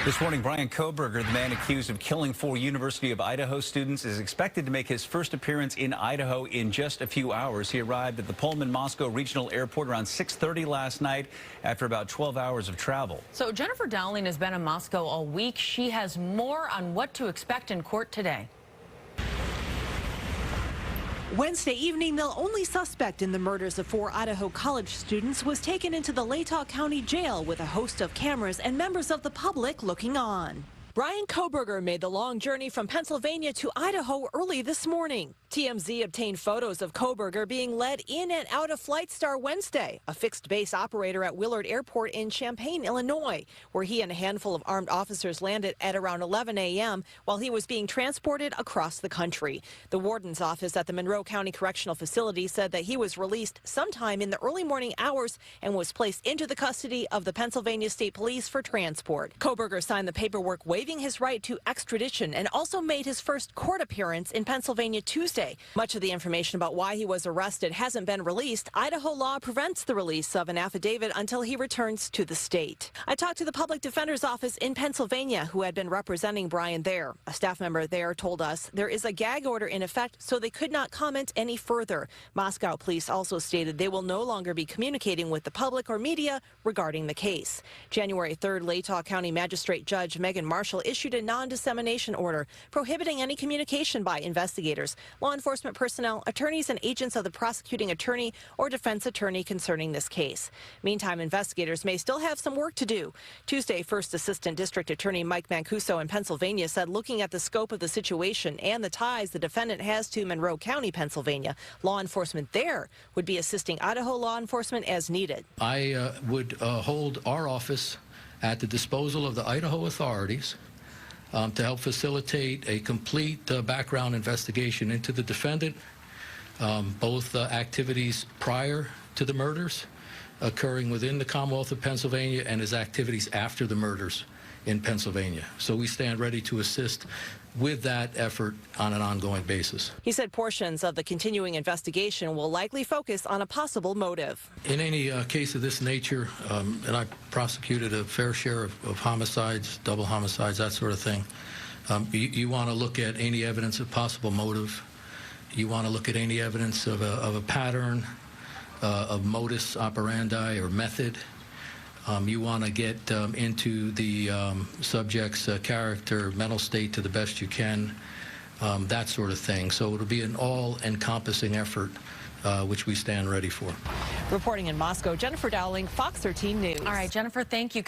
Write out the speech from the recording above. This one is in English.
This morning, Bryan Kohberger, the man accused of killing 4 University of Idaho students, is expected to make his first appearance in Idaho in just a few hours. He arrived at the Pullman-Moscow Regional Airport around 6:30 last night after about 12 hours of travel. So Jennifer Dowling has been in Moscow all week. She has more on what to expect in court today. Wednesday evening, the only suspect in the murders of 4 Idaho college students was taken into the Latah County Jail with a host of cameras and members of the public looking on. Bryan Kohberger made the long journey from Pennsylvania to Idaho early this morning. TMZ obtained photos of Coburger being led in and out of Flight Star Wednesday, a fixed base operator at Willard Airport in Champaign, Illinois, where he and a handful of armed officers landed at around 11 a.m. while he was being transported across the country. The warden's office at the Monroe County Correctional Facility said that he was released sometime in the early morning hours and was placed into the custody of the Pennsylvania State Police for transport. Kohberger signed the paperwork waiving his right to extradition and also made his first court appearance in Pennsylvania Tuesday. Much of the information about why he was arrested hasn't been released. Idaho law prevents the release of an affidavit until he returns to the state. I talked to the public defender's office in Pennsylvania who had been representing Bryan there. A staff member there told us there is a gag order in effect, so they could not comment any further. Moscow police also stated they will no longer be communicating with the public or media regarding the case. January 3rd, Latah County Magistrate Judge Megan Marshall issued a non-dissemination order prohibiting any communication by investigators, law enforcement personnel, attorneys, and agents of the prosecuting attorney or defense attorney concerning this case. Meantime, investigators may still have some work to do. Tuesday, First Assistant District Attorney Mike Mancuso in Pennsylvania said looking at the scope of the situation and the ties the defendant has to Monroe County, Pennsylvania, law enforcement there would be assisting Idaho law enforcement as needed. I would hold our office at the disposal of the Idaho authorities to help facilitate a complete background investigation into the defendant, both activities prior to the murders occurring within the Commonwealth of Pennsylvania and his activities after the murders in Pennsylvania. So we stand ready to assist with that effort on an ongoing basis. He said portions of the continuing investigation will likely focus on a possible motive. In any case of this nature, and I prosecuted a fair share of homicides, double homicides, that sort of thing, you want to look at any evidence of possible motive. You want to look at any evidence of a pattern, of modus operandi or method. You want to get into the subject's character, mental state to the best you can, that sort of thing. So it'll be an all-encompassing effort, which we stand ready for. Reporting in Moscow, Jennifer Dowling, Fox 13 News. All right, Jennifer, thank you.